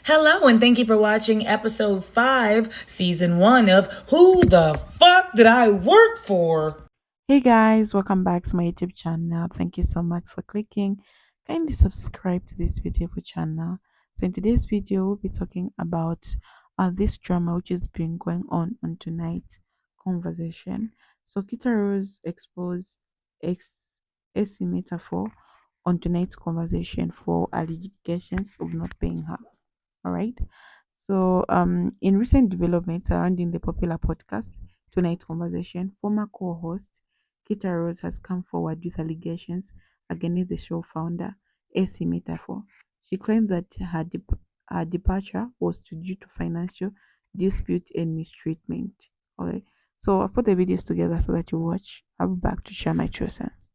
Hello, and thank you for watching episode 5, season 1 of Who the Fuck Did I Work For? Hey guys, welcome back to my YouTube channel. Thank you so much for clicking. Kindly subscribe to this beautiful channel. So in today's video, we'll be talking about this drama which has been going on tonight's conversation. So Kita Rose exposed ex AC metaphor on tonight's conversation for allegations of not paying her. All right. So, in recent developments surrounding the popular podcast Tonight Conversation, former co-host Kita Rose has come forward with allegations against the show founder AC Metaphor. She claimed that her departure was due to financial dispute and mistreatment. Okay, so I put the videos together so that you watch. I'll be back to share my true sense.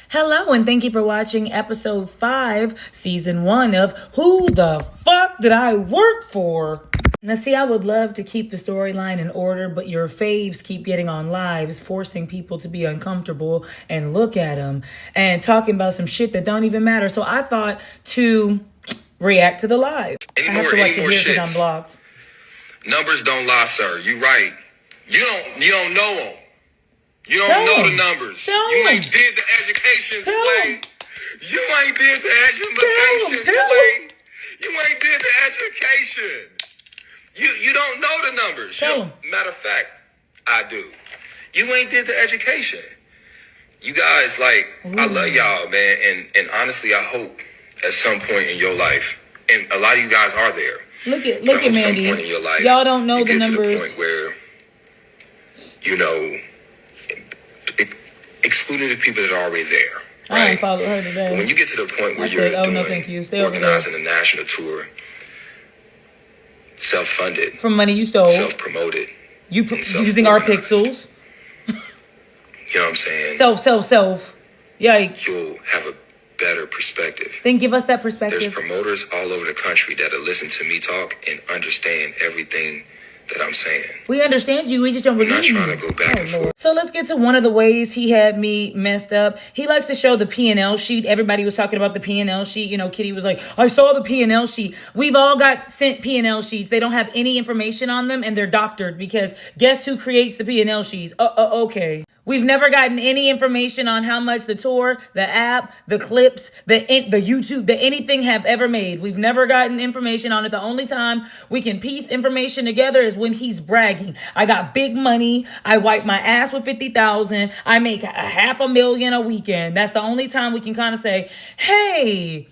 Hello, and thank you for watching episode 5, season 1 of Who the Fuck Did I Work For? Now, see, I would love to keep the storyline in order, but your faves keep getting on lives, forcing people to be uncomfortable and look at them and talking about some shit that don't even matter. So I thought to react to the live. I have to watch it here because I'm blocked. Numbers don't lie, sir. You right. You don't know them. You don't know the numbers. You ain't did the education, Slay. You ain't did the education, Slay. You ain't did the education. You don't know the numbers. Matter of fact, I do. You ain't did the education. You guys, I love y'all, man. And honestly, I hope at some point in your life, and a lot of you guys are there. Look at Mandy. Some point in your life, y'all don't know you the get numbers. to the point where, excluding the people that are already there. Right? I ain't followed her today. But when you get to the point where you're organizing a national tour, self-funded, from money you stole, self-promoted, using our pixels. You know what I'm saying? Self. Yikes. You'll have a better perspective. Then give us that perspective. There's promoters all over the country that'll listen to me talk and understand everything that I'm saying. We understand you. We just don't believe you. I'm not trying to go back and forth. So let's get to one of the ways he had me messed up. He likes to show the P&L sheet. Everybody was talking about the P&L sheet. You know, Kitty was like, I saw the P&L sheet. We've all got sent P&L sheets. They don't have any information on them and they're doctored because guess who creates the P&L sheets? Okay. We've never gotten any information on how much the tour, the app, the clips, the YouTube, the anything have ever made. We've never gotten information on it. The only time we can piece information together is when he's bragging. I got big money. I wipe my ass with 50,000. I make $500,000 a weekend. That's the only time we can kind of say, hey,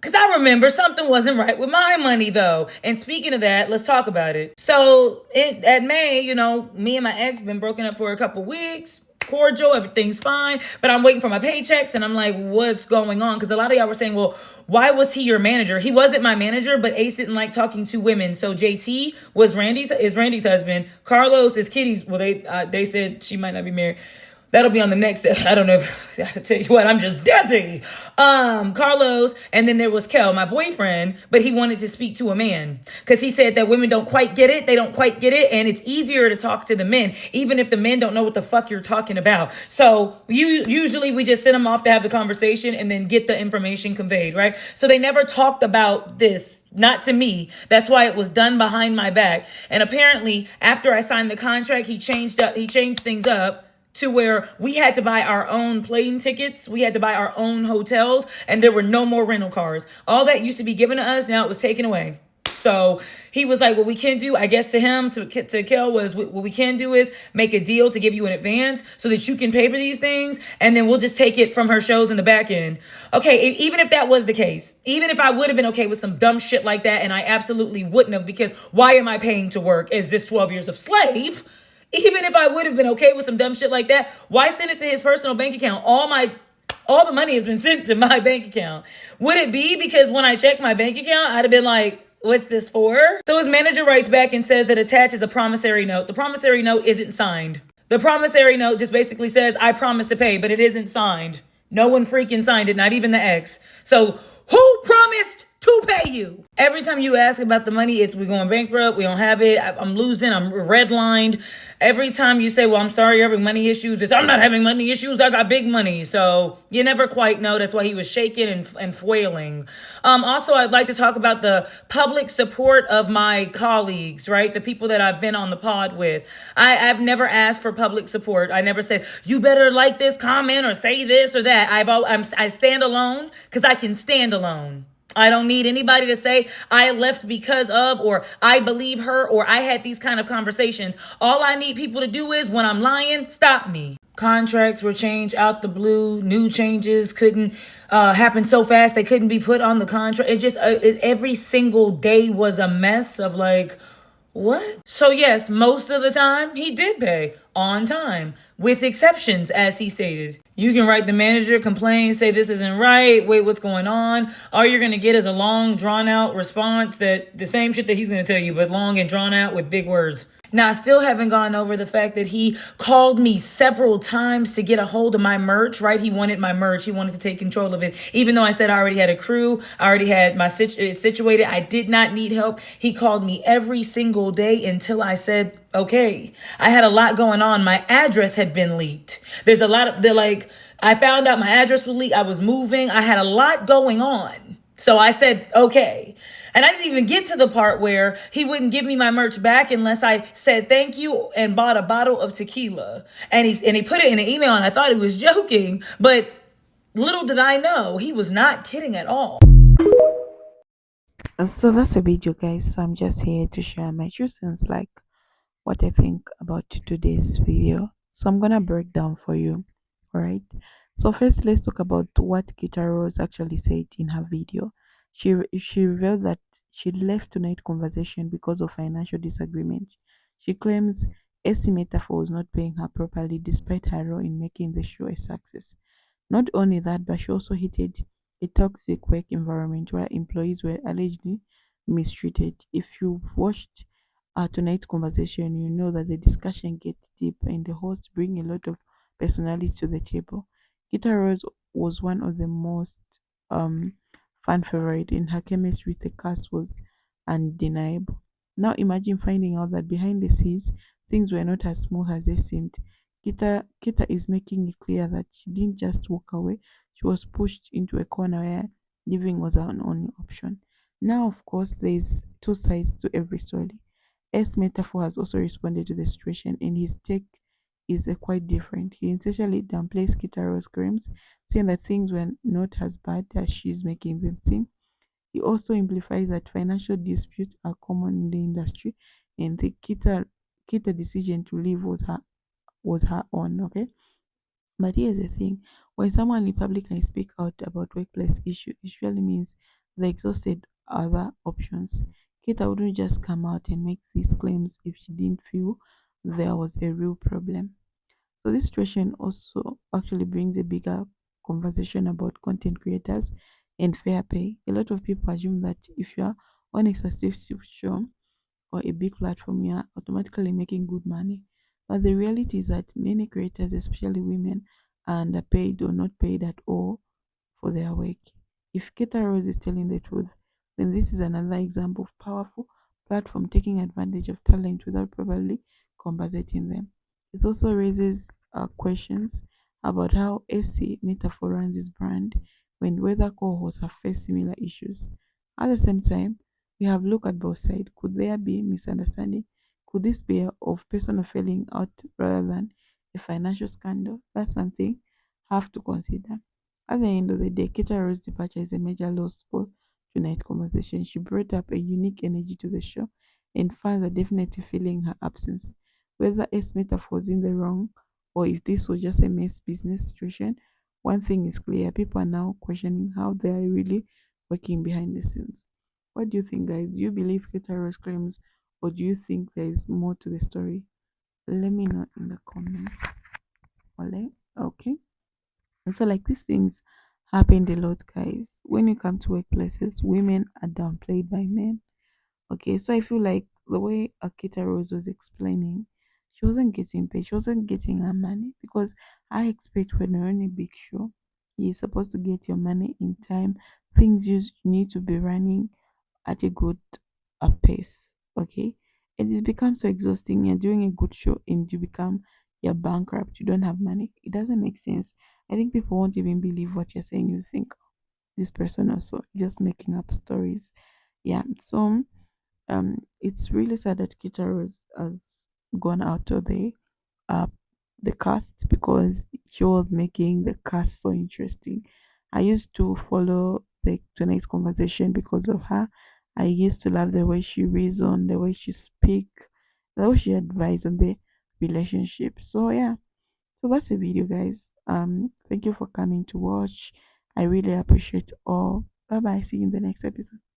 because I remember something wasn't right with my money, though. And speaking of that, let's talk about it. So at May, me and my ex been broken up for a couple weeks. Cordial, everything's fine, but I'm waiting for my paychecks and I'm like, what's going on? Because a lot of y'all were saying, well, why was he your manager? He wasn't my manager, but Ace didn't like talking to women. So JT is Randy's husband. Carlos is Kitty's. Well, they said she might not be married. That'll be on the next. I don't know if I tell you what, I'm just dizzy. Carlos, and then there was Kel, my boyfriend, but he wanted to speak to a man because he said that women don't quite get it. They don't quite get it. And it's easier to talk to the men, even if the men don't know what the fuck you're talking about. So usually we just send them off to have the conversation and then get the information conveyed, right? So they never talked about this. Not to me. That's why it was done behind my back. And apparently after I signed the contract, he changed things up to where we had to buy our own plane tickets. We had to buy our own hotels and there were no more rental cars. All that used to be given to us. Now it was taken away. So he was like, what we can do, I guess to him, to Kel was what we can do is make a deal to give you in advance so that you can pay for these things. And then we'll just take it from her shows in the back end. Okay. Even if that was the case, even if I would have been okay with some dumb shit like that, and I absolutely wouldn't have, because why am I paying to work? Is this 12 years of slave? Even if I would have been okay with some dumb shit like that, why send it to his personal bank account? All the money has been sent to my bank account. Would it be because when I checked my bank account, I'd have been like, what's this for? So his manager writes back and says that attached is a promissory note. The promissory note isn't signed. The promissory note just basically says, I promise to pay, but it isn't signed. No one freaking signed it, not even the ex. So who promised to pay you. Every time you ask about the money, it's we going bankrupt, we don't have it, I'm losing, I'm redlined. Every time you say, well, I'm sorry you're having money issues, it's I'm not having money issues, I got big money. So you never quite know. That's why he was shaking and flailing. Also, I'd like to talk about the public support of my colleagues, right? The people that I've been on the pod with. I've never asked for public support. I never said, you better like this comment or say this or that. I stand alone because I can stand alone. I don't need anybody to say I left because of, or I believe her, or I had these kind of conversations. All I need people to do is when I'm lying, stop me. Contracts were changed out the blue. New changes couldn't happen so fast. They couldn't be put on the contract. Every single day was a mess of like, what? So yes, most of the time he did pay on time, with exceptions, as he stated. You can write the manager, complain, say this isn't right, wait, what's going on? All you're gonna get is a long, drawn out response that the same shit that he's gonna tell you, but long and drawn out with big words. Now, I still haven't gone over the fact that he called me several times to get a hold of my merch, right? He wanted my merch. He wanted to take control of it. Even though I said I already had a crew, I already had my situated, I did not need help. He called me every single day until I said, okay. I had a lot going on. My address had been leaked. There's a lot of, I found out my address was leaked. I was moving. I had a lot going on. So I said, okay. And I didn't even get to the part where he wouldn't give me my merch back unless I said thank you and bought a bottle of tequila. And he put it in an email, and I thought he was joking, but little did I know he was not kidding at all. So that's a video, guys. So I'm just here to share my true sense, like what I think about today's video. So I'm gonna break down for you. All right. So first, let's talk about what Kita Rose actually said in her video. She revealed that she left tonight conversation because of financial disagreement. She claims AC Metaphor was not paying her properly despite her role in making the show a success. Not only that, but she also hinted a toxic work environment where employees were allegedly mistreated. If you've watched tonight's conversation, you know that the discussion gets deep and the hosts bring a lot of personality to the table. Kita Rose was one of the most um, fan favorite, and her chemistry with the cast was undeniable. Now imagine finding out that behind the scenes, things were not as smooth as they seemed. Kita is making it clear that she didn't just walk away, she was pushed into a corner where leaving was an only option. Now, of course, there's two sides to every story. S Metaphor has also responded to the situation, and his take is quite different. He intentionally downplays Kitaro's crimes, saying that things were not as bad as she's making them seem. He also implies that financial disputes are common in the industry, and the Kita decision to leave was her own. Okay, but here's the thing: when someone in public can speak out about workplace issue, it usually means they exhausted other options. Kita wouldn't just come out and make these claims if she didn't feel there was a real problem. So this situation also actually brings a bigger conversation about content creators and fair pay. A lot of people assume that if you are on a successful show or a big platform, you are automatically making good money. But the reality is that many creators, especially women, are underpaid or not paid at all for their work. If Keta Rose is telling the truth, then this is another example of powerful platform taking advantage of talent without properly compensating them. It also raises questions about how AC Metaphor runs his brand when weather co-hosts have faced similar issues. At the same time, we have looked at both sides. Could there be misunderstanding? Could this be of personal failing out rather than a financial scandal? That's something I have to consider. At the end of the day, Keta Rose's departure is a major loss for tonight's conversation. She brought up a unique energy to the show, and fans are definitely feeling her absence. Whether S Metaphor was in the wrong or if this was just a mess business situation, one thing is clear: people are now questioning how they are really working behind the scenes. What do you think, guys? Do you believe Keta Rose claims, or do you think there is more to the story? Let me know in the comments. Alright, okay. And so, like, these things happened a lot, guys. When you come to workplaces, women are downplayed by men. Okay, so I feel like the way Akita Rose was explaining, she wasn't getting paid, she wasn't getting her money, because I expect when you're on a big show, you're supposed to get your money in time. things you need to be running at a good pace. Okay, and it becomes so exhausting. You're doing a good show and you're bankrupt. You don't have money. It doesn't make sense. I think people won't even believe what you're saying. You think this person also just making up stories. Yeah. So it's really sad that Kitaro has gone out of uh the cast because she was making the cast so interesting. I used to follow the tonight's conversation because of her. I used to love the way she reason, the way she speak, the way she advise on the relationship. So yeah, so that's the video, guys. Thank you for coming to watch. I really appreciate all. Bye bye. See you in the next episode.